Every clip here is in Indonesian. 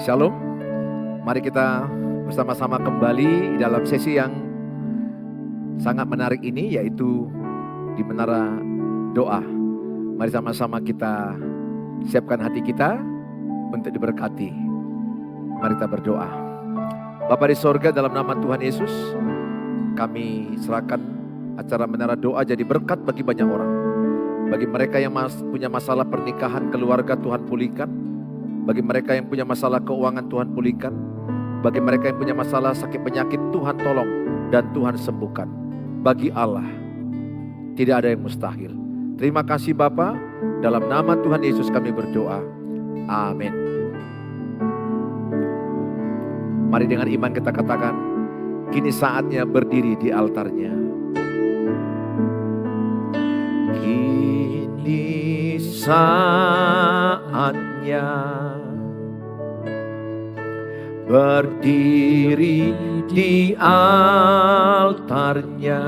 Shalom, mari kita bersama-sama kembali dalam sesi yang sangat menarik ini, yaitu di Menara Doa. Mari sama-sama kita siapkan hati kita untuk diberkati. Mari kita berdoa. Bapa di sorga, dalam nama Tuhan Yesus, kami serahkan acara Menara Doa jadi berkat bagi banyak orang. Bagi mereka yang punya masalah pernikahan, keluarga, Tuhan pulihkan. Bagi mereka yang punya masalah keuangan, Tuhan pulihkan. Bagi mereka yang punya masalah sakit penyakit, Tuhan tolong dan Tuhan sembuhkan. Bagi Allah tidak ada yang mustahil. Terima kasih Bapa, dalam nama Tuhan Yesus kami berdoa. Amin. Mari dengan iman kita katakan, kini saatnya berdiri di altarnya. Kini saatnya berdiri di altarnya,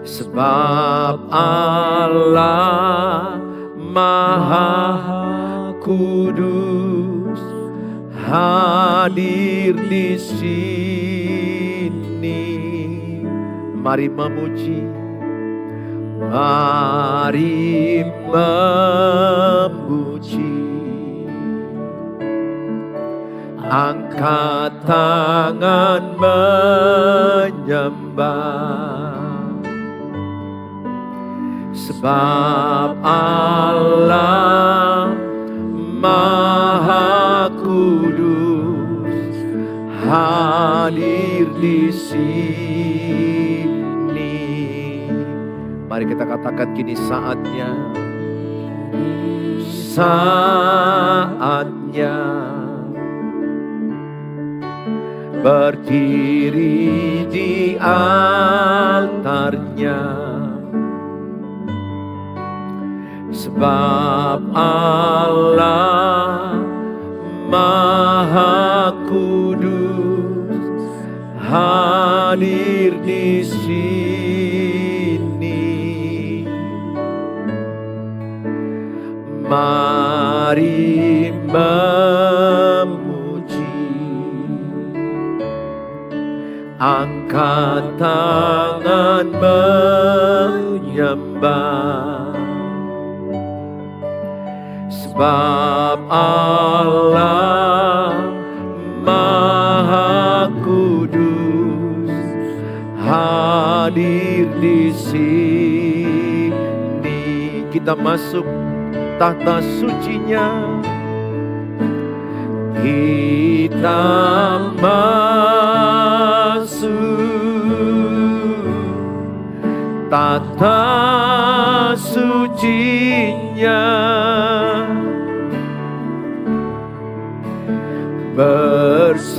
sebab Allah Maha Kudus hadir di sini. Mari memuji, mari memuji. Angkat tangan menyembah, sebab Allah Maha Kudus hadir di sini. Mari kita katakan, kini saatnya, saatnya berdiri di altarnya, sebab Allah Maha Kudus hadir di sini. Mari angkat tangan menyembah, sebab Allah Maha Kudus hadir di sini. Kita masuk tahta sucinya, kita masuk tata sucinya, bersama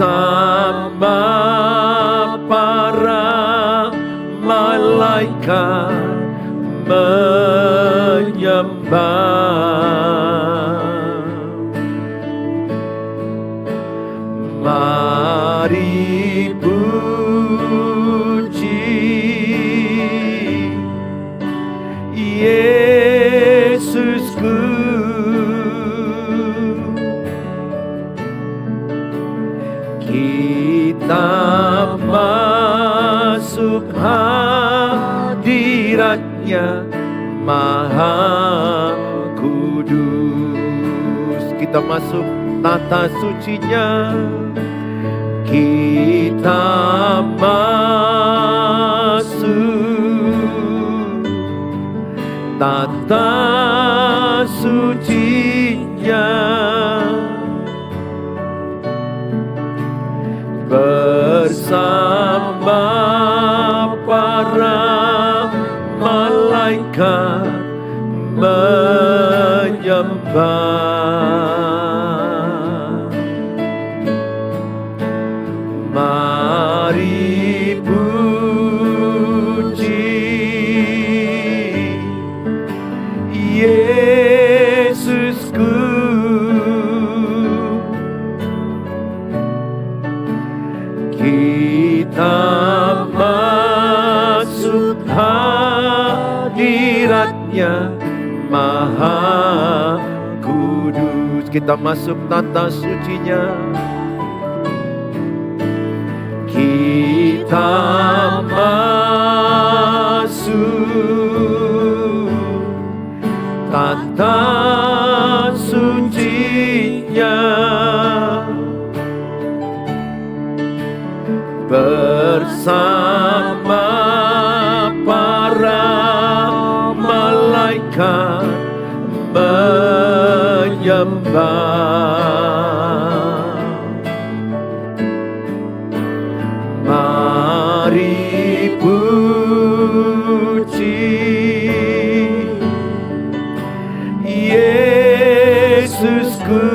para malaikat menyembah. Mari puji Yesusku, kita masuk hadiratnya Maha Kudus. Kita masuk tata sucinya, kita masuk tata sucinya, bersama para malaikat menyembah. Mari puji Yesusku, kita masuk hadiratnya Maha Kudus. Yesus, kita masuk tata sucinya. Kita masuk tata sucinya, bersama para malaikat menyembah. Mari puji Yesusku,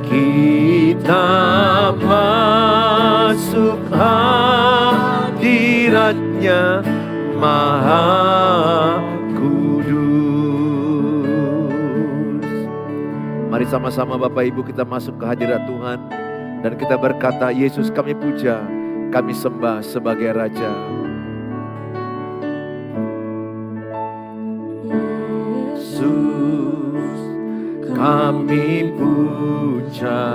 kita masuk hadiratnya Maha Kudus. Mari sama-sama Bapak Ibu kita masuk ke hadirat Tuhan dan kita berkata, Yesus kami puja, kami sembah sebagai Raja. Yesus kami puja,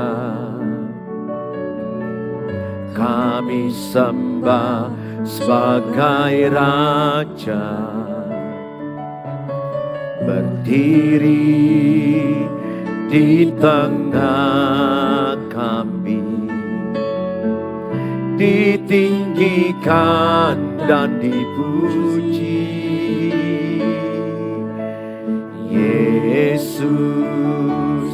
kami sembah sebagai Raja. Berdiri di tengah kami, ditinggikan dan dipuji. Yesus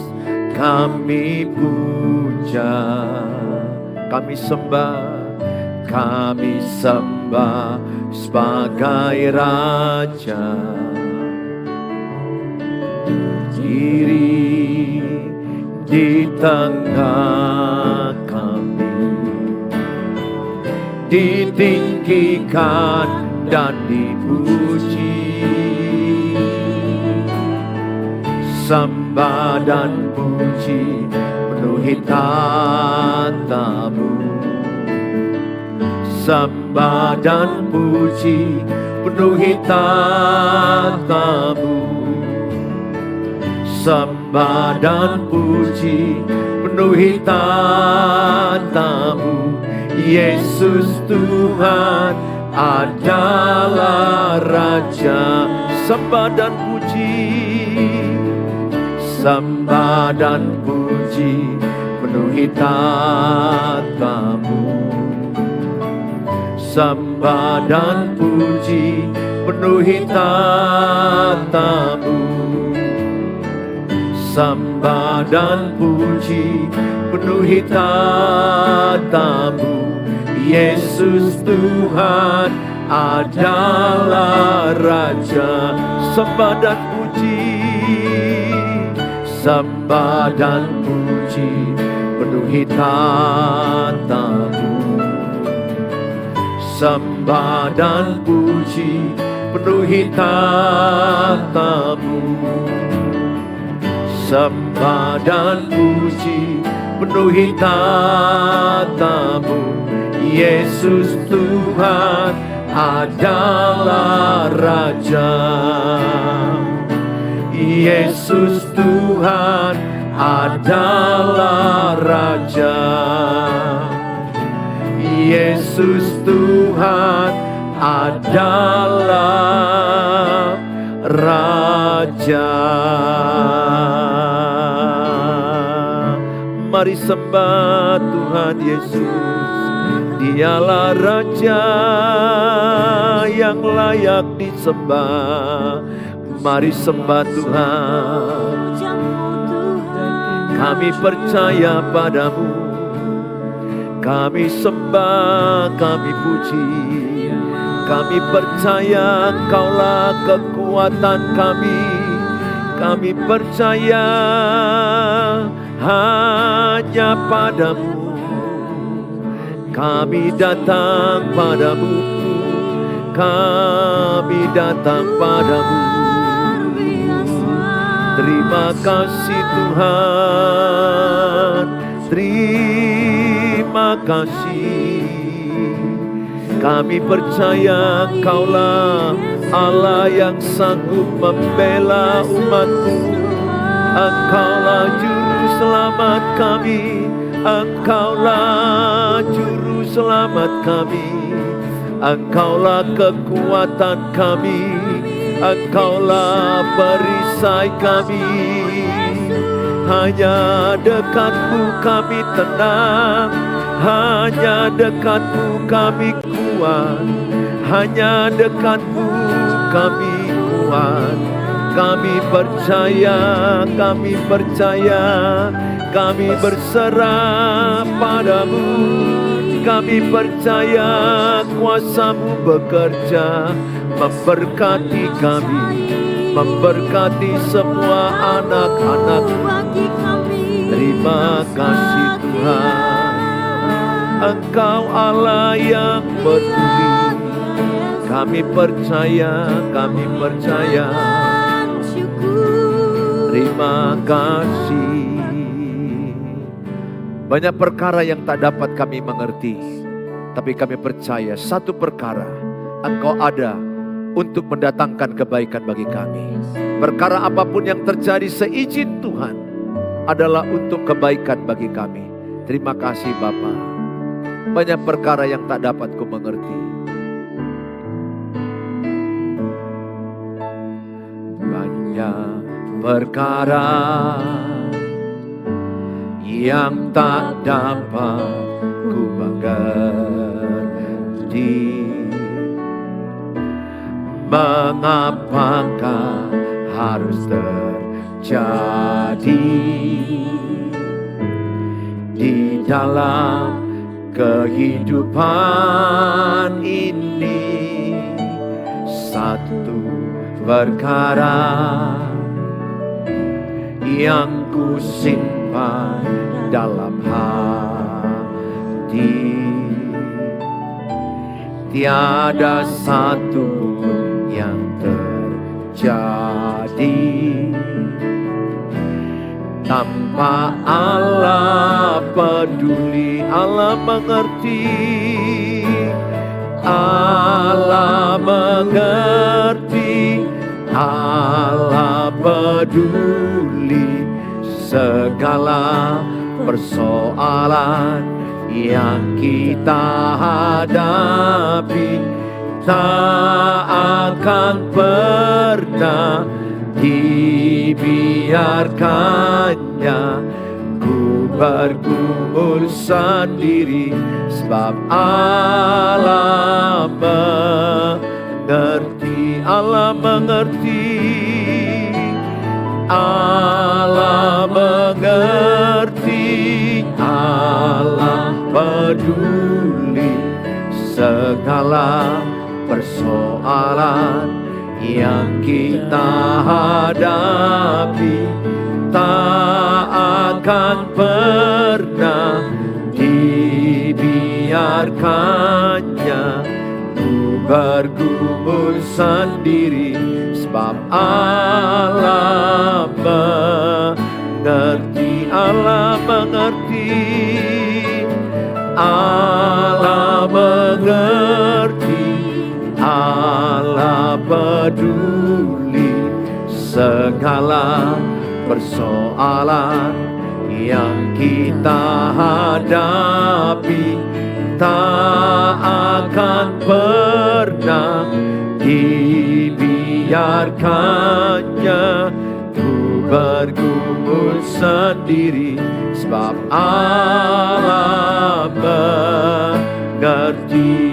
kami puja, kami sembah sebagai Raja. Berdiri di tengah kami, ditinggikan dan dipuji. Sembah dan puji penuhi tatamu. Sembah dan puji penuhi tatamu. Sembah dan puji penuhi tatamu. Yesus Tuhan adalah Raja. Sembah dan puji, sembah dan puji penuhi tatamu. Sembah dan puji penuhi tatamu. Sembah dan puji penuhi tatamu. Yesus Tuhan adalah Raja. Sembah dan puji, sembah dan puji penuhi tatamu. Sembah dan puji penuhi tatamu. Sembah dan puji penuhi tatamu. Yesus Tuhan adalah Raja. Yesus Tuhan adalah Raja. Yesus Tuhan adalah Raja. Mari sembah Tuhan Yesus. Dialah Raja yang layak disembah. Mari sembah Tuhan. Kami percaya padamu. Kami sembah, kami puji. Kami percaya Engkaulah kekuatan kami. Kami percaya hanya padamu. Kami datang padamu. Kami datang padamu. Terima kasih Tuhan. Terima kasih. Kami percaya Engkaulah Allah yang sanggup membela umat-Mu. Engkaulah juru selamat kami, Engkaulah juru selamat kami, Engkaulah kekuatan kami, Engkaulah perisai kami. Hanya dekat-Mu kami tenang, hanya dekat-Mu kami kuat, hanya dekat-Mu kami kuat. Kami percaya, kami percaya, kami berserah padamu. Kami percaya kuasa-Mu bekerja, memberkati kami, memberkati semua anak-anak. Terima kasih Tuhan, Engkau Allah yang peduli. Kami percaya, kami percaya. Terima kasih. Banyak perkara yang tak dapat kami mengerti, tapi kami percaya satu perkara, Engkau ada untuk mendatangkan kebaikan bagi kami. Perkara apapun yang terjadi seizin Tuhan adalah untuk kebaikan bagi kami. Terima kasih Bapa. Banyak perkara yang tak dapat ku mengerti. Banyak perkara yang tak dapat ku mengerti. Mengapakah harus terjadi di dalam kehidupan ini? Satu perkara yang ku simpan dalam hati, tiada satu pun yang terjadi tanpa Allah peduli. Allah mengerti, Allah mengerti, Allah peduli segala persoalan yang kita hadapi. Tak akan pernah dibiarkannya ku bergumul sendiri, sebab Allah mengerti, Allah mengerti, Allah mengerti, Allah peduli segala persoalan yang kita hadapi. Tak akan pernah dibiarkannya ku bergumul sendiri, sebab Allah mengerti, Allah mengerti, Allah mengerti, Allah peduli segala persoalan yang kita hadapi. Tak akan pernah dibiarkannya ku bergumul sendiri, sebab Allah mengerti.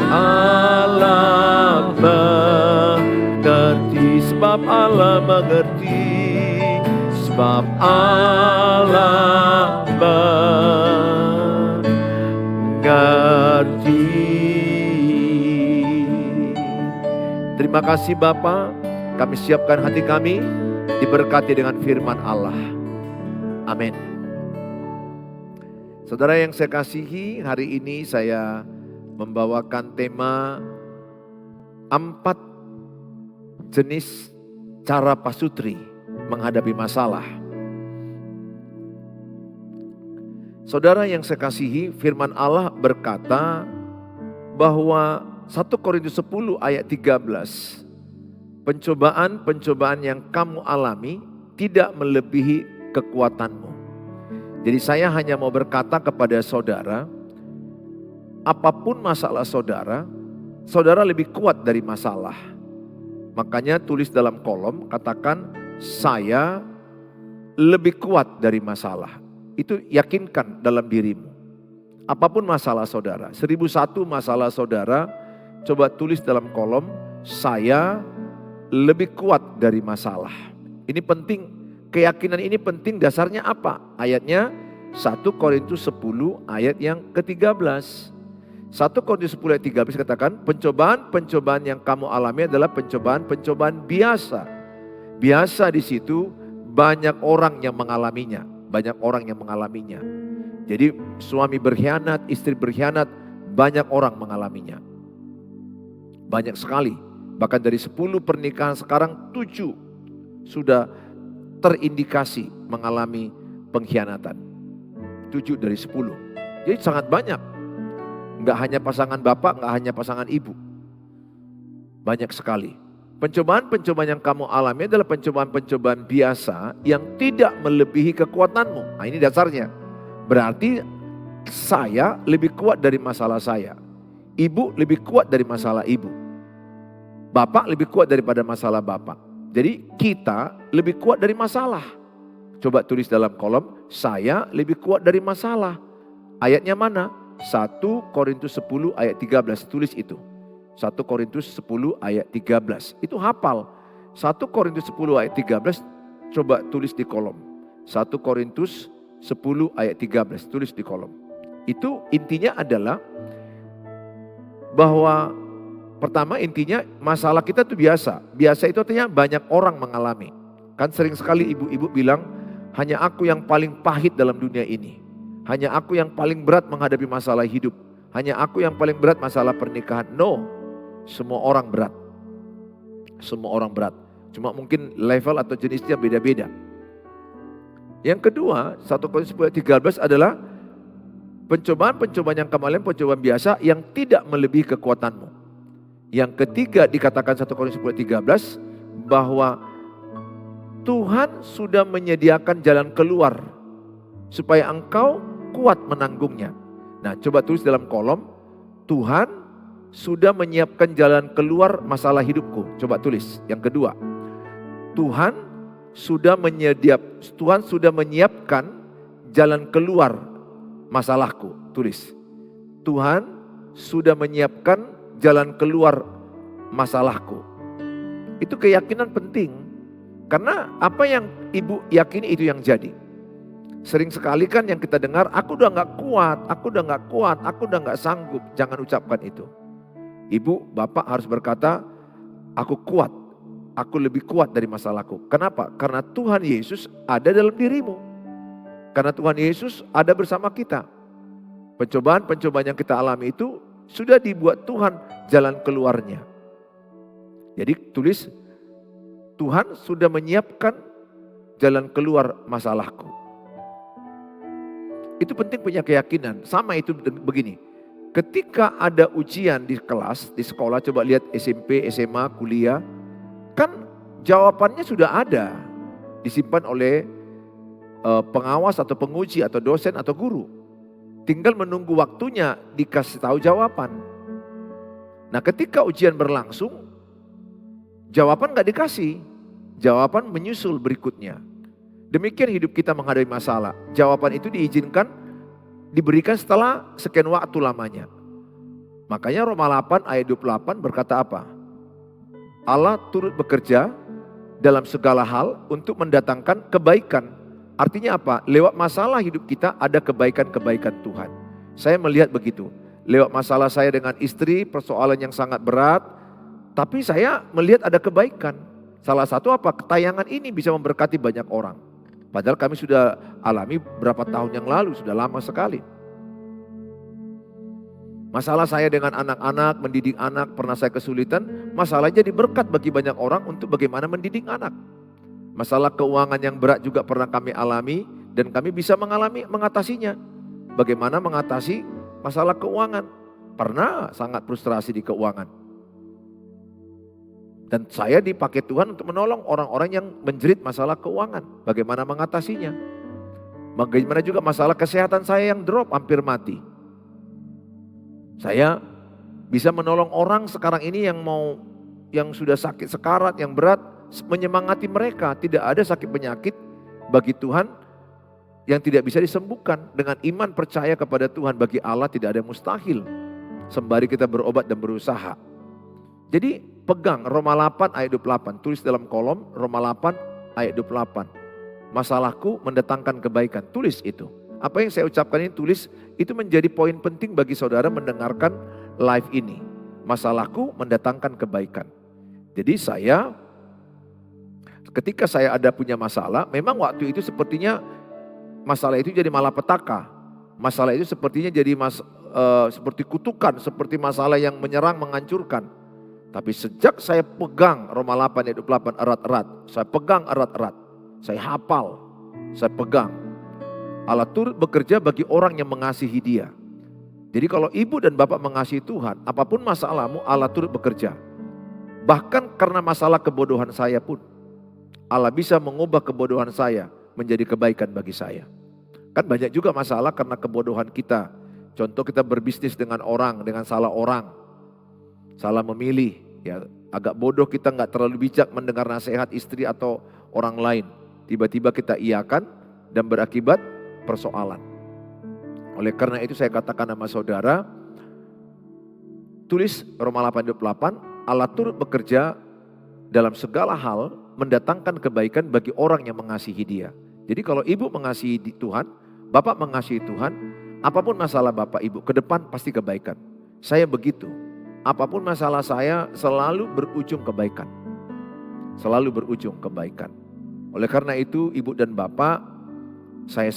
Allah mengerti, sebab Allah mengerti, sebab Allah mengerti. Terima kasih Bapa, kami siapkan hati kami diberkati dengan firman Allah. Amin. Saudara yang saya kasihi, hari ini saya membawakan tema 4 jenis cara pasutri menghadapi masalah. Saudara yang saya kasihi, firman Allah berkata bahwa 1 Korintus 10 ayat 13, pencobaan-pencobaan yang kamu alami tidak melebihi kekuatanmu. Jadi saya hanya mau berkata kepada saudara, apapun masalah saudara, saudara lebih kuat dari masalah. Makanya tulis dalam kolom, katakan saya lebih kuat dari masalah. Itu yakinkan dalam dirimu. Apapun masalah saudara, 1001 masalah saudara, coba tulis dalam kolom, saya lebih kuat dari masalah. Ini penting, keyakinan ini penting, dasarnya apa? Ayatnya 1 Korintus 10 ayat yang ke-13. 1 Korintus 10 ayat 13 katakan, pencobaan-pencobaan yang kamu alami adalah pencobaan-pencobaan biasa. Biasa di situ banyak orang yang mengalaminya, banyak orang yang mengalaminya. Jadi suami berkhianat, istri berkhianat, banyak orang mengalaminya. Banyak sekali. Bahkan dari 10 pernikahan sekarang 7 sudah terindikasi mengalami pengkhianatan. 7 dari 10. Jadi sangat banyak. Enggak hanya pasangan bapak, enggak hanya pasangan ibu. Banyak sekali. Pencobaan-pencobaan yang kamu alami adalah pencobaan-pencobaan biasa yang tidak melebihi kekuatanmu. Nah ini dasarnya. Berarti saya lebih kuat dari masalah saya. Ibu lebih kuat dari masalah ibu. Bapak lebih kuat daripada masalah bapak. Jadi kita lebih kuat dari masalah. Coba tulis dalam kolom, saya lebih kuat dari masalah. Ayatnya mana? 1 Korintus 10 ayat 13, tulis itu. 1 Korintus 10 ayat 13, itu hafal. 1 Korintus 10 ayat 13, coba tulis di kolom. 1 Korintus 10 ayat 13, tulis di kolom. Itu intinya adalah bahwa pertama intinya masalah kita itu biasa. Biasa itu artinya banyak orang mengalami. Kan sering sekali ibu-ibu bilang, hanya aku yang paling pahit dalam dunia ini. Hanya aku yang paling berat menghadapi masalah hidup. Hanya aku yang paling berat masalah pernikahan. No, semua orang berat. Semua orang berat. Cuma mungkin level atau jenisnya beda-beda. Yang kedua, 1 Korintus 10 ayat 13 adalah pencobaan-pencobaan yang kemarin, pencobaan biasa yang tidak melebihi kekuatanmu. Yang ketiga dikatakan 1 Korintus 10 ayat 13 bahwa Tuhan sudah menyediakan jalan keluar supaya engkau kuat menanggungnya. Nah, coba tulis dalam kolom, Tuhan sudah menyiapkan jalan keluar masalah hidupku. Coba tulis. Yang kedua, Tuhan sudah menyiapkan jalan keluar masalahku. Tulis. Tuhan sudah menyiapkan jalan keluar masalahku. Itu keyakinan penting. Karena apa yang ibu yakini itu yang jadi. Sering sekali kan yang kita dengar, aku udah gak kuat, aku udah gak kuat, aku udah gak sanggup. Jangan ucapkan itu. Ibu, bapak harus berkata, aku kuat. Aku lebih kuat dari masalahku. Kenapa? Karena Tuhan Yesus ada dalam dirimu. Karena Tuhan Yesus ada bersama kita. Pencobaan-pencobaan yang kita alami itu sudah dibuat Tuhan jalan keluarnya. Jadi tulis, Tuhan sudah menyiapkan jalan keluar masalahku. Itu penting punya keyakinan. Sama itu begini. Ketika ada ujian di kelas, di sekolah, coba lihat SMP, SMA, kuliah. Kan jawabannya sudah ada. Disimpan oleh pengawas atau penguji atau dosen atau guru. Tinggal menunggu waktunya dikasih tahu jawaban. Nah ketika ujian berlangsung, jawaban gak dikasih. Jawaban menyusul berikutnya. Demikian hidup kita menghadapi masalah. Jawaban itu diizinkan, diberikan setelah sekian waktu lamanya. Makanya Roma 8 ayat 28 berkata apa? Allah turut bekerja dalam segala hal untuk mendatangkan kebaikan. Artinya apa? Lewat masalah hidup kita ada kebaikan-kebaikan Tuhan. Saya melihat begitu. Lewat masalah saya dengan istri, persoalan yang sangat berat. Tapi saya melihat ada kebaikan. Salah satu apa? Tayangan ini bisa memberkati banyak orang. Padahal kami sudah alami berapa tahun yang lalu, sudah lama sekali. Masalah saya dengan anak-anak, mendidik anak, pernah saya kesulitan. Masalah jadi berkat bagi banyak orang untuk bagaimana mendidik anak. Masalah keuangan yang berat juga pernah kami alami dan kami bisa mengatasinya. Bagaimana mengatasi masalah keuangan. Pernah sangat frustrasi di keuangan. Dan saya dipakai Tuhan untuk menolong orang-orang yang menjerit masalah keuangan. Bagaimana mengatasinya. Bagaimana juga masalah kesehatan saya yang drop hampir mati. Saya bisa menolong orang sekarang ini yang sudah sakit sekarat, yang berat, menyemangati mereka. Tidak ada sakit penyakit bagi Tuhan yang tidak bisa disembuhkan. Dengan iman percaya kepada Tuhan, bagi Allah tidak ada yang mustahil. Sembari kita berobat dan berusaha. Jadi pegang Roma 8 ayat 28. Tulis dalam kolom Roma 8 ayat 28. Masalahku mendatangkan kebaikan. Tulis itu. Apa yang saya ucapkan ini tulis. Itu menjadi poin penting bagi saudara mendengarkan live ini. Masalahku mendatangkan kebaikan. Jadi ketika saya ada punya masalah, memang waktu itu sepertinya masalah itu jadi malapetaka. Masalah itu sepertinya jadi seperti kutukan, seperti masalah yang menyerang, menghancurkan. Tapi sejak saya pegang Roma 8 ayat 28 erat-erat, saya pegang erat-erat, saya hafal, saya pegang. Allah turut bekerja bagi orang yang mengasihi Dia. Jadi kalau ibu dan bapak mengasihi Tuhan, apapun masalahmu Allah turut bekerja. Bahkan karena masalah kebodohan saya pun, Allah bisa mengubah kebodohan saya menjadi kebaikan bagi saya. Kan banyak juga masalah karena kebodohan kita. Contoh kita berbisnis dengan orang, dengan salah orang. Salah memilih, ya agak bodoh kita nggak terlalu bijak mendengar nasihat istri atau orang lain. Tiba-tiba kita iakan dan berakibat persoalan. Oleh karena itu saya katakan sama saudara, tulis Roma 8:28, Allah turut bekerja dalam segala hal mendatangkan kebaikan bagi orang yang mengasihi Dia. Jadi kalau ibu mengasihi Tuhan, bapak mengasihi Tuhan, apapun masalah bapak ibu ke depan pasti kebaikan. Saya begitu. Apapun masalah saya selalu berujung kebaikan. Selalu berujung kebaikan. Oleh karena itu ibu dan bapak, saya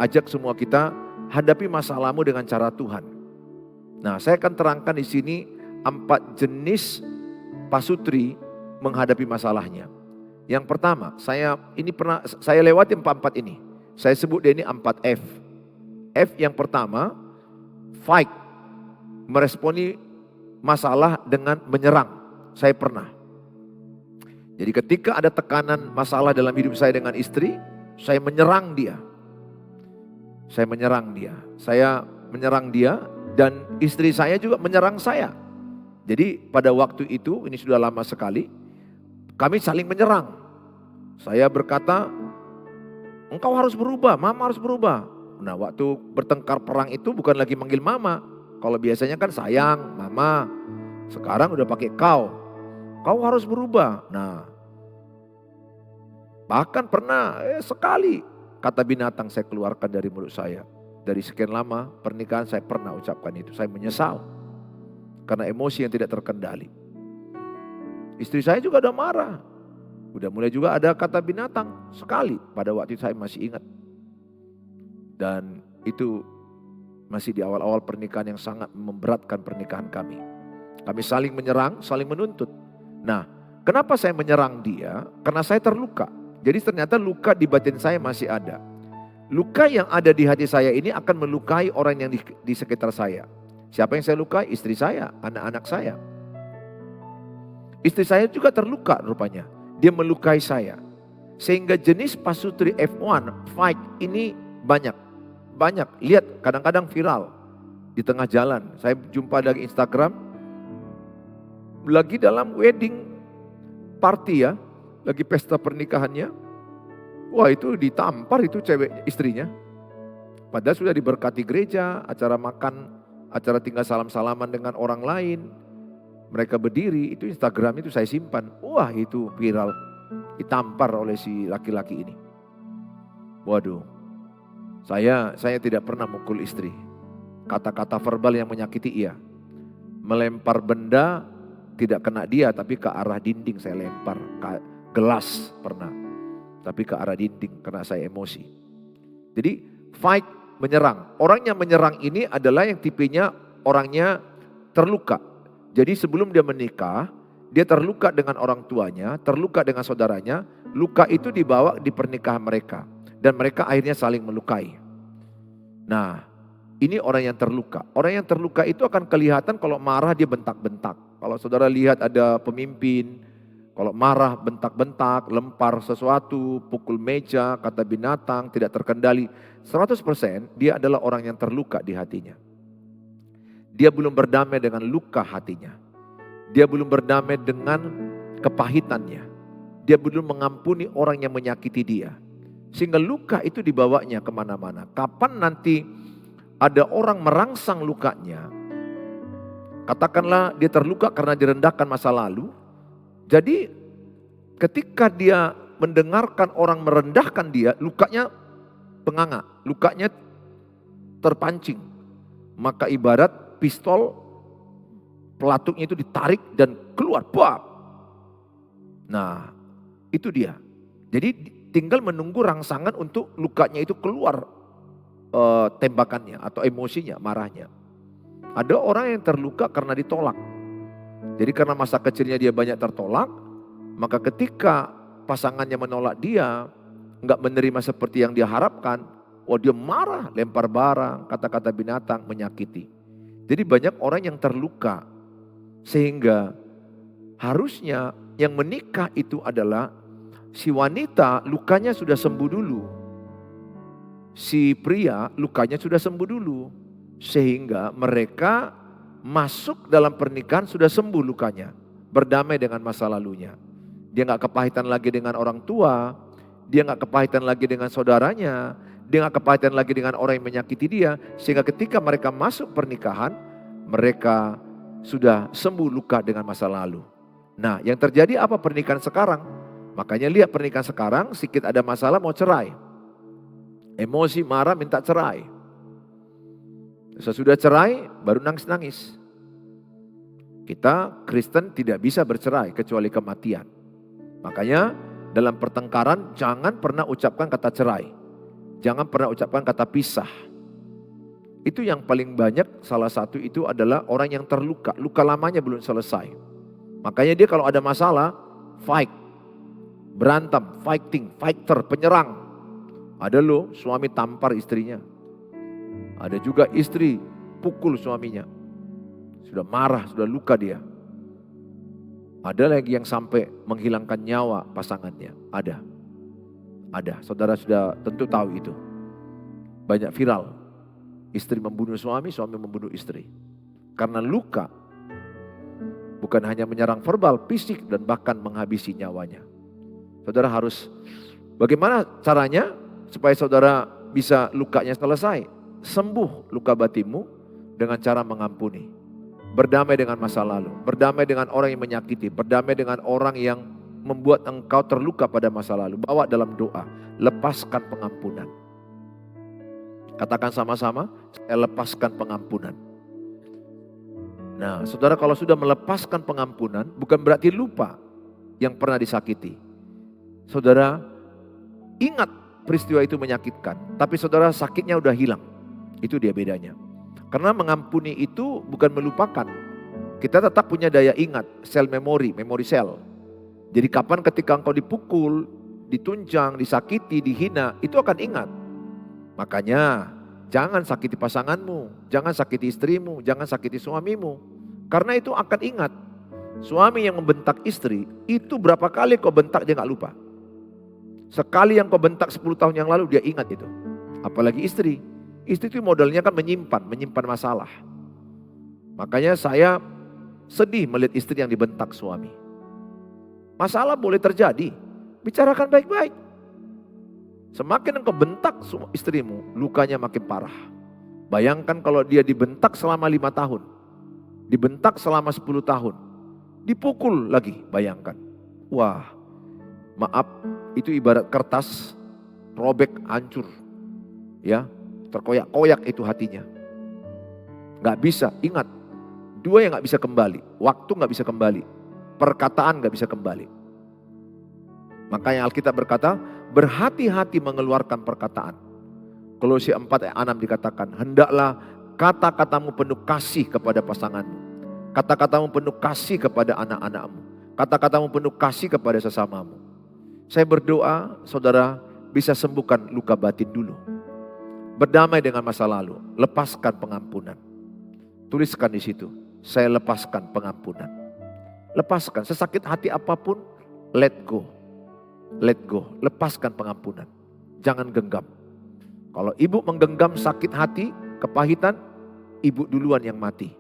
ajak semua kita hadapi masalahmu dengan cara Tuhan. Nah, saya akan terangkan di sini 4 jenis pasutri menghadapi masalahnya. Yang pertama, saya lewati 4 ini. Saya sebut dia ini 4F. F yang pertama, fight, meresponi masalah dengan menyerang. Saya pernah. Jadi ketika ada tekanan masalah dalam hidup saya dengan istri, saya menyerang dia. Saya menyerang dia dan istri saya juga menyerang saya. Jadi pada waktu itu, ini sudah lama sekali, kami saling menyerang. Saya berkata, engkau harus berubah, mama harus berubah. Nah waktu bertengkar perang itu bukan lagi manggil mama. Kalau biasanya kan sayang, mama. Sekarang udah pakai kau. Kau harus berubah. Nah, bahkan pernah sekali kata binatang saya keluarkan dari mulut saya. Dari sekian lama pernikahan saya pernah ucapkan itu. Saya menyesal. Karena emosi yang tidak terkendali. Istri saya juga udah marah. Udah mulai juga ada kata binatang sekali. Pada waktu itu saya masih ingat. Dan itu masih di awal-awal pernikahan yang sangat memberatkan pernikahan kami. Kami saling menyerang, saling menuntut. Nah, kenapa saya menyerang dia? Karena saya terluka. Jadi ternyata luka di batin saya masih ada. Luka yang ada di hati saya ini akan melukai orang yang di sekitar saya. Siapa yang saya lukai? Istri saya, anak-anak saya. Istri saya juga terluka rupanya. Dia melukai saya. Sehingga jenis pasutri F1, fight ini banyak. Lihat kadang-kadang viral. Di tengah jalan, saya jumpa dari Instagram. Lagi dalam wedding party ya. Lagi pesta pernikahannya. Wah itu ditampar itu cewek istrinya. Padahal sudah diberkati gereja, acara makan, acara tinggal salam-salaman dengan orang lain. Mereka berdiri, itu Instagram itu saya simpan. Wah itu viral, ditampar oleh si laki-laki ini. Waduh, saya tidak pernah mukul istri. Kata-kata verbal yang menyakiti iya. Melempar benda tidak kena dia tapi ke arah dinding saya lempar. Gelas pernah, tapi ke arah dinding karena saya emosi. Jadi fight, menyerang. Orang yang menyerang ini adalah yang tipenya orangnya terluka. Jadi sebelum dia menikah, dia terluka dengan orang tuanya, terluka dengan saudaranya. Luka itu dibawa di pernikahan mereka. Dan mereka akhirnya saling melukai. Nah, Ini orang yang terluka. Orang yang terluka itu akan kelihatan kalau marah dia bentak-bentak. Kalau saudara lihat ada pemimpin, kalau marah bentak-bentak, lempar sesuatu, pukul meja, kata binatang, tidak terkendali. 100% dia adalah orang yang terluka di hatinya. Dia belum berdamai dengan luka hatinya. Dia belum berdamai dengan kepahitannya. Dia belum mengampuni orang yang menyakiti dia. Sehingga luka itu dibawanya kemana-mana. Kapan nanti ada orang merangsang lukanya, katakanlah dia terluka karena direndahkan masa lalu. Jadi ketika dia mendengarkan orang merendahkan dia, lukanya penganga, lukanya terpancing. Maka ibarat pistol, pelatuknya itu ditarik dan keluar. Bam. Nah, itu dia. Jadi tinggal menunggu rangsangan untuk lukanya itu keluar tembakannya atau emosinya, marahnya. Ada orang yang terluka karena ditolak. Jadi karena masa kecilnya dia banyak tertolak, maka ketika pasangannya menolak dia, nggak menerima seperti yang dia harapkan, dia marah, lempar barang, kata-kata binatang, menyakiti. Jadi banyak orang yang terluka, sehingga harusnya yang menikah itu adalah si wanita lukanya sudah sembuh dulu. Si pria lukanya sudah sembuh dulu. Sehingga mereka masuk dalam pernikahan sudah sembuh lukanya. Berdamai dengan masa lalunya. Dia gak kepahitan lagi dengan orang tua. Dia gak kepahitan lagi dengan saudaranya. Dia gak kepahitan lagi dengan orang yang menyakiti dia. Sehingga ketika mereka masuk pernikahan, mereka sudah sembuh luka dengan masa lalu. Nah, yang terjadi apa pernikahan sekarang? Makanya lihat pernikahan sekarang, sedikit ada masalah mau cerai. Emosi, marah, minta cerai. Sesudah cerai, baru nangis-nangis. Kita Kristen tidak bisa bercerai kecuali kematian. Makanya dalam pertengkaran jangan pernah ucapkan kata cerai. Jangan pernah ucapkan kata pisah. Itu yang paling banyak, salah satu itu adalah orang yang terluka. Luka lamanya belum selesai. Makanya dia kalau ada masalah, fight. Berantem, fighting, fighter, penyerang. Ada loh suami tampar istrinya. Ada juga istri pukul suaminya. Sudah marah, sudah luka dia. Ada lagi yang sampai menghilangkan nyawa pasangannya. Ada. Saudara sudah tentu tahu itu. Banyak viral. Istri membunuh suami, suami membunuh istri. Karena luka. Bukan hanya menyerang verbal, fisik, dan bahkan menghabisi nyawanya. Saudara harus, bagaimana caranya supaya saudara bisa lukanya selesai? Sembuh luka batinmu dengan cara mengampuni. Berdamai dengan masa lalu. Berdamai dengan orang yang menyakiti. Berdamai dengan orang yang membuat engkau terluka pada masa lalu. Bawa dalam doa. Lepaskan pengampunan. Katakan sama-sama, saya lepaskan pengampunan. Nah, saudara kalau sudah melepaskan pengampunan, bukan berarti lupa yang pernah disakiti. Saudara ingat peristiwa itu menyakitkan, tapi saudara sakitnya udah hilang. Itu dia bedanya. Karena mengampuni itu bukan melupakan. Kita tetap punya daya ingat, sel memori sel. Jadi kapan ketika engkau dipukul, ditunjang, disakiti, dihina, itu akan ingat. Makanya jangan sakiti pasanganmu, jangan sakiti istrimu, jangan sakiti suamimu. Karena itu akan ingat. Suami yang membentak istri, itu berapa kali kau bentak dia gak lupa. Sekali yang kau bentak 10 tahun yang lalu dia ingat itu. Apalagi istri. Istri itu modalnya kan menyimpan masalah. Makanya saya sedih melihat istri yang dibentak suami. Masalah boleh terjadi, bicarakan baik-baik. Semakin engkau bentak istrimu, lukanya makin parah. Bayangkan kalau dia dibentak selama 5 tahun. Dibentak selama 10 tahun. Dipukul lagi, bayangkan. Wah, maaf, itu ibarat kertas robek, hancur. Ya, terkoyak-koyak itu hatinya. Gak bisa, ingat. 2 yang gak bisa kembali. Waktu gak bisa kembali. Perkataan gak bisa kembali. Makanya Alkitab berkata, berhati-hati mengeluarkan perkataan. Kolose 4 ayat 6 dikatakan, hendaklah kata-katamu penuh kasih kepada pasanganmu. Kata-katamu penuh kasih kepada anak-anakmu. Kata-katamu penuh kasih kepada sesamamu. Saya berdoa saudara bisa sembuhkan luka batin dulu. Berdamai dengan masa lalu, lepaskan pengampunan. Tuliskan di situ, saya lepaskan pengampunan. Lepaskan, sesakit hati apapun, let go. Let go, lepaskan pengampunan. Jangan genggam. Kalau ibu menggenggam sakit hati, kepahitan, ibu duluan yang mati.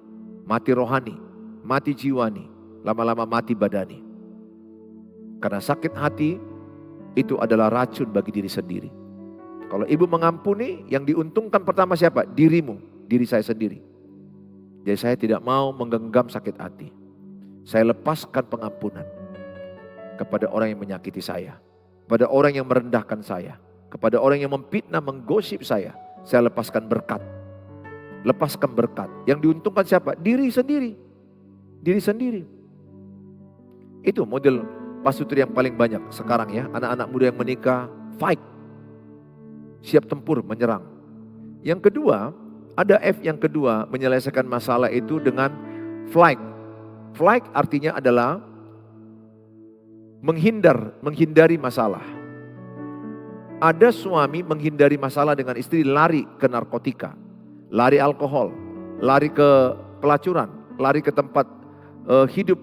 Mati rohani, mati jiwani, lama-lama mati badani. Karena sakit hati itu adalah racun bagi diri sendiri. Kalau ibu mengampuni, yang diuntungkan pertama siapa? Dirimu, diri saya sendiri. Jadi saya tidak mau menggenggam sakit hati. Saya lepaskan pengampunan kepada orang yang menyakiti saya, kepada orang yang merendahkan saya, kepada orang yang memfitnah, menggosip saya. Saya lepaskan berkat. Lepaskan berkat. Yang diuntungkan siapa? Diri sendiri. Diri sendiri. Itu model pasutri yang paling banyak sekarang ya. Anak-anak muda yang menikah, fight. Siap tempur, menyerang. Yang kedua, ada F yang kedua, menyelesaikan masalah itu dengan flight. Flight artinya adalah menghindari masalah. Ada suami menghindari masalah dengan istri, lari ke narkotika, lari alkohol, lari ke pelacuran, lari ke tempat hidup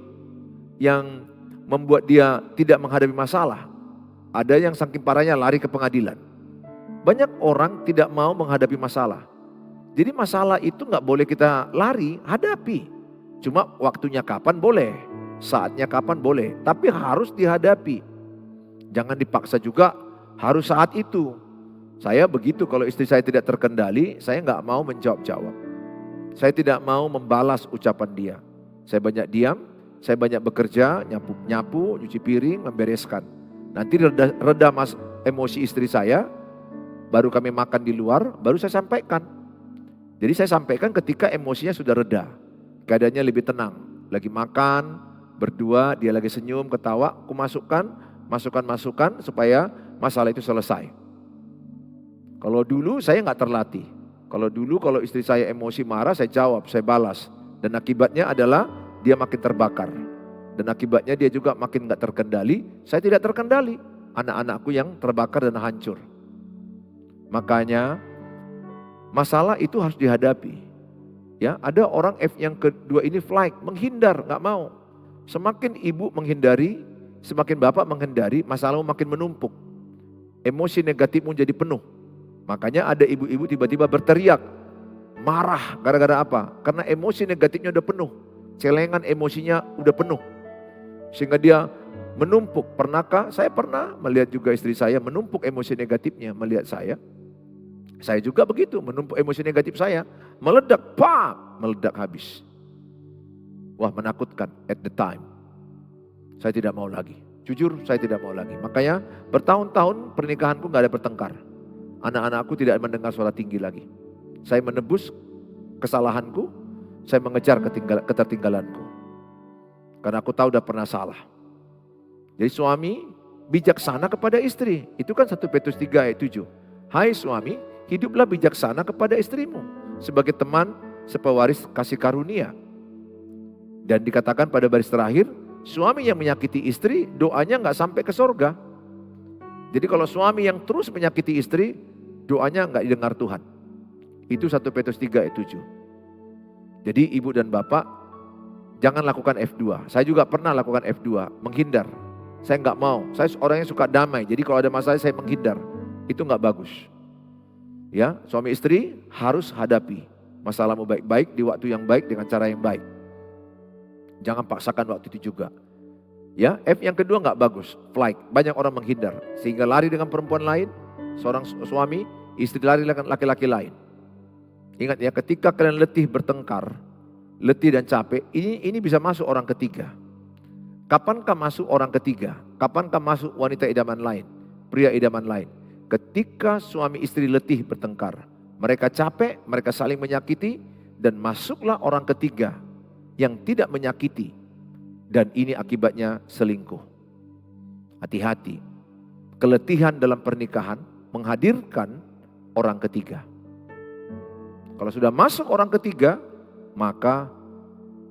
yang membuat dia tidak menghadapi masalah. Ada yang saking parahnya lari ke pengadilan. Banyak orang tidak mau menghadapi masalah. Jadi masalah itu nggak boleh kita lari, hadapi. Cuma waktunya kapan boleh, saatnya kapan boleh, tapi harus dihadapi. Jangan dipaksa juga harus saat itu. Saya begitu, kalau istri saya tidak terkendali, saya nggak mau menjawab-jawab. Saya tidak mau membalas ucapan dia. Saya banyak diam, saya banyak bekerja, nyapu, nyuci piring, membereskan. Nanti reda emosi istri saya, baru kami makan di luar, baru saya sampaikan. Jadi saya sampaikan ketika emosinya sudah reda, keadaannya lebih tenang. Lagi makan, berdua, dia lagi senyum, ketawa, aku masukkan masukan supaya masalah itu selesai. Kalau dulu saya nggak terlatih. Kalau istri saya emosi marah, saya jawab, saya balas. Dan akibatnya adalah dia makin terbakar. Dan akibatnya dia juga makin nggak terkendali, saya tidak terkendali. Anak-anakku yang terbakar dan hancur. Makanya masalah itu harus dihadapi. Ya, ada orang F yang kedua ini flight, menghindar, nggak mau. Semakin ibu menghindari, semakin bapak menghindari, masalahmu makin menumpuk. Emosi negatifmu jadi penuh. Makanya ada ibu-ibu tiba-tiba berteriak, marah gara-gara apa? Karena emosi negatifnya udah penuh. Celengan emosinya udah penuh. Sehingga dia menumpuk. Pernahkah? Saya pernah melihat juga istri saya menumpuk emosi negatifnya melihat saya. Saya juga begitu, menumpuk emosi negatif saya. Meledak, meledak habis. Wah, menakutkan at the time. Saya tidak mau lagi. Jujur, saya tidak mau lagi. Makanya bertahun-tahun pernikahanku gak ada bertengkar. Anak-anakku tidak mendengar suara tinggi lagi. Saya menebus kesalahanku, saya mengejar ketertinggalanku. Karena aku tahu udah pernah salah. Jadi suami bijaksana kepada istri. Itu kan 1 Petrus 3 ayat 7. Hai suami, hiduplah bijaksana kepada istrimu. Sebagai teman sepewaris kasih karunia. Dan dikatakan pada baris terakhir, suami yang menyakiti istri doanya gak sampai ke surga. Jadi kalau suami yang terus menyakiti istri, doanya gak didengar Tuhan. Itu 1 Petrus 3 ayat 7. Jadi ibu dan bapak jangan lakukan F2. Saya juga pernah lakukan F2, menghindar. Saya gak mau, saya orang yang suka damai. Jadi kalau ada masalah saya menghindar. Itu gak bagus. Ya, suami istri harus hadapi masalahmu baik-baik di waktu yang baik dengan cara yang baik. Jangan paksakan waktu itu juga. Ya, F yang kedua gak bagus, flight. Banyak orang menghindar sehingga lari dengan perempuan lain. Seorang suami, istri lari dengan laki-laki lain. Ingat ya, ketika kalian letih bertengkar, letih dan capek, ini bisa masuk orang ketiga. Kapankah masuk orang ketiga? Kapankah masuk wanita idaman lain, pria idaman lain? Ketika suami istri letih bertengkar, mereka capek, mereka saling menyakiti, dan masuklah orang ketiga yang tidak menyakiti. Dan ini akibatnya selingkuh. Hati-hati, keletihan dalam pernikahan menghadirkan orang ketiga. Kalau sudah masuk orang ketiga, maka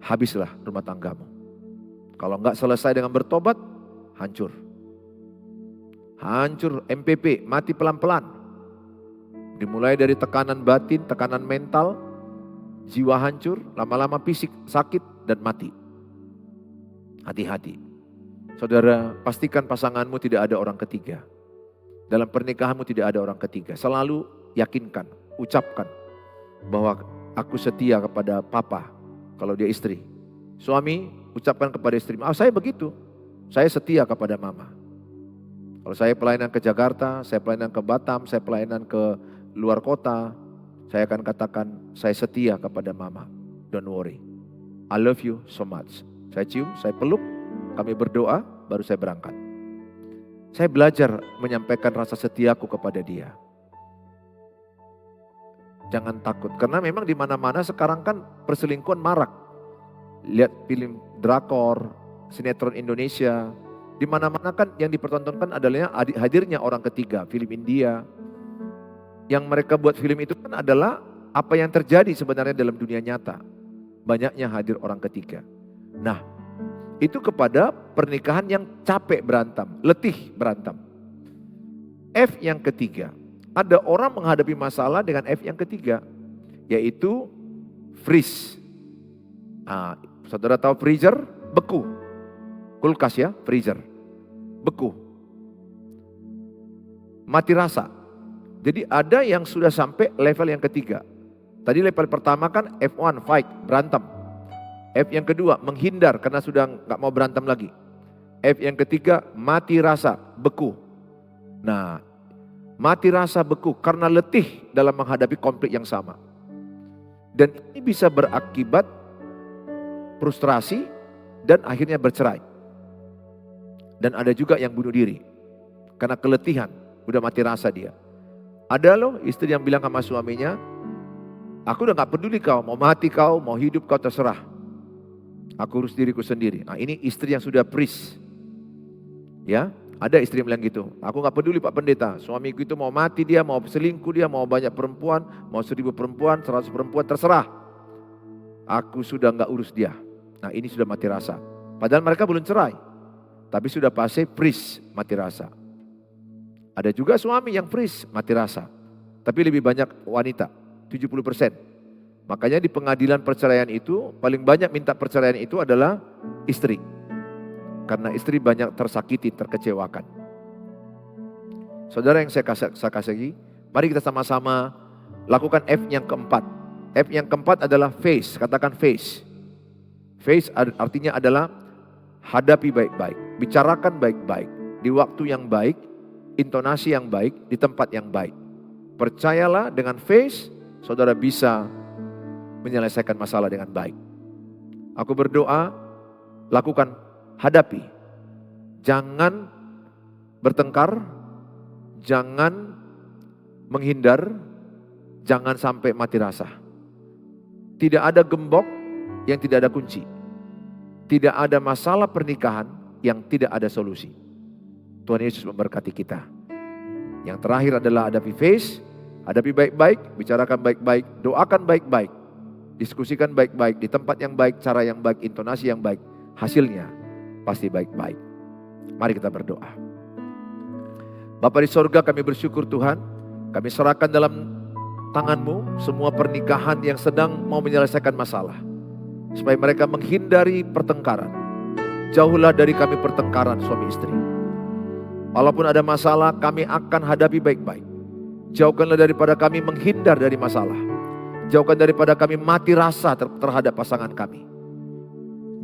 habislah rumah tanggamu. Kalau enggak selesai dengan bertobat, hancur. Hancur, MPP, mati pelan-pelan. Dimulai dari tekanan batin, tekanan mental, jiwa hancur, lama-lama fisik sakit dan mati. Hati-hati. Saudara, pastikan pasanganmu tidak ada orang ketiga. Dalam pernikahanmu tidak ada orang ketiga. Selalu yakinkan, ucapkan bahwa aku setia kepada papa kalau dia istri. Suami, ucapkan kepada istri, saya begitu. Saya setia kepada mama. Kalau saya pelayanan ke Jakarta, saya pelayanan ke Batam, saya pelayanan ke luar kota, saya akan katakan, saya setia kepada mama. Don't worry. I love you so much. Saya cium, saya peluk, kami berdoa, baru saya berangkat. Saya belajar menyampaikan rasa setiaku kepada dia. Jangan takut, karena memang di mana-mana sekarang kan perselingkuhan marak. Lihat film drakor, sinetron Indonesia, di mana-mana kan yang dipertontonkan adalah hadirnya orang ketiga, film India. Yang mereka buat film itu kan adalah apa yang terjadi sebenarnya dalam dunia nyata. Banyaknya hadir orang ketiga. Nah, itu kepada pernikahan yang capek berantem, letih berantem. F yang ketiga, ada orang menghadapi masalah dengan F yang ketiga, yaitu freeze. Nah, saudara tahu freezer? Beku. Kulkas ya, freezer. Beku. Mati rasa. Jadi ada yang sudah sampai level yang ketiga. Tadi level pertama kan F1, fight, berantem. F yang kedua, menghindar karena sudah nggak mau berantem lagi. F yang ketiga, mati rasa, beku. Nah, mati rasa beku karena letih dalam menghadapi konflik yang sama. Dan ini bisa berakibat frustrasi dan akhirnya bercerai. Dan ada juga yang bunuh diri karena keletihan, udah mati rasa dia. Ada loh istri yang bilang sama suaminya, aku udah gak peduli kau, mau mati kau, mau hidup kau terserah. Aku urus diriku sendiri. Nah ini istri yang sudah freeze. Ya, ada istri yang bilang gitu. Aku gak peduli Pak Pendeta, suamiku itu mau mati dia, mau selingkuh dia, mau banyak perempuan, mau 1000 perempuan, 100 perempuan, terserah. Aku sudah gak urus dia. Nah ini sudah mati rasa. Padahal mereka belum cerai. Tapi sudah fase freeze, mati rasa. Ada juga suami yang freeze, mati rasa. Tapi lebih banyak wanita, 70%. Makanya di pengadilan perceraian itu, paling banyak minta perceraian itu adalah istri. Karena istri banyak tersakiti, terkecewakan. Saudara yang saya kasih, mari kita sama-sama lakukan F yang keempat. F yang keempat adalah face, katakan face. Face artinya adalah hadapi baik-baik, bicarakan baik-baik, di waktu yang baik, intonasi yang baik, di tempat yang baik. Percayalah dengan face, saudara bisa menyelesaikan masalah dengan baik. Aku berdoa, lakukan, hadapi. Jangan bertengkar, jangan menghindar, jangan sampai mati rasa. Tidak ada gembok yang tidak ada kunci. Tidak ada masalah pernikahan yang tidak ada solusi. Tuhan Yesus memberkati kita. Yang terakhir adalah hadapi face, hadapi baik-baik, bicarakan baik-baik, doakan baik-baik, diskusikan baik-baik, di tempat yang baik, cara yang baik, intonasi yang baik. Hasilnya pasti baik-baik. Mari kita berdoa. Bapa di sorga, kami bersyukur Tuhan. Kami serahkan dalam tangan-Mu semua pernikahan yang sedang mau menyelesaikan masalah. Supaya mereka menghindari pertengkaran. Jauhlah dari kami pertengkaran suami istri. Walaupun ada masalah, kami akan hadapi baik-baik. Jauhkanlah daripada kami menghindar dari masalah. Jauhkan daripada kami mati rasa terhadap pasangan kami.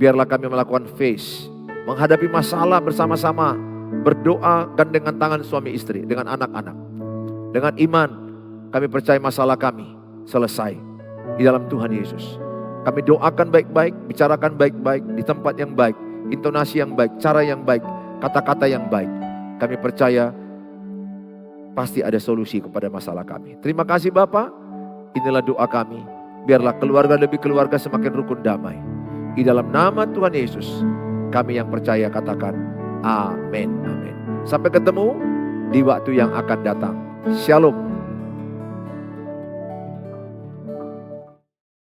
Biarlah kami melakukan face, menghadapi masalah bersama-sama, berdoa gandengan tangan suami istri dengan anak-anak. Dengan iman, kami percaya masalah kami selesai di dalam Tuhan Yesus. Kami doakan baik-baik, bicarakan baik-baik, di tempat yang baik, intonasi yang baik, cara yang baik, kata-kata yang baik. Kami percaya pasti ada solusi kepada masalah kami. Terima kasih Bapa. Inilah doa kami. Biarlah keluarga demi keluarga semakin rukun damai. Di dalam nama Tuhan Yesus, kami yang percaya katakan amin. Amin. Sampai ketemu di waktu yang akan datang. Shalom.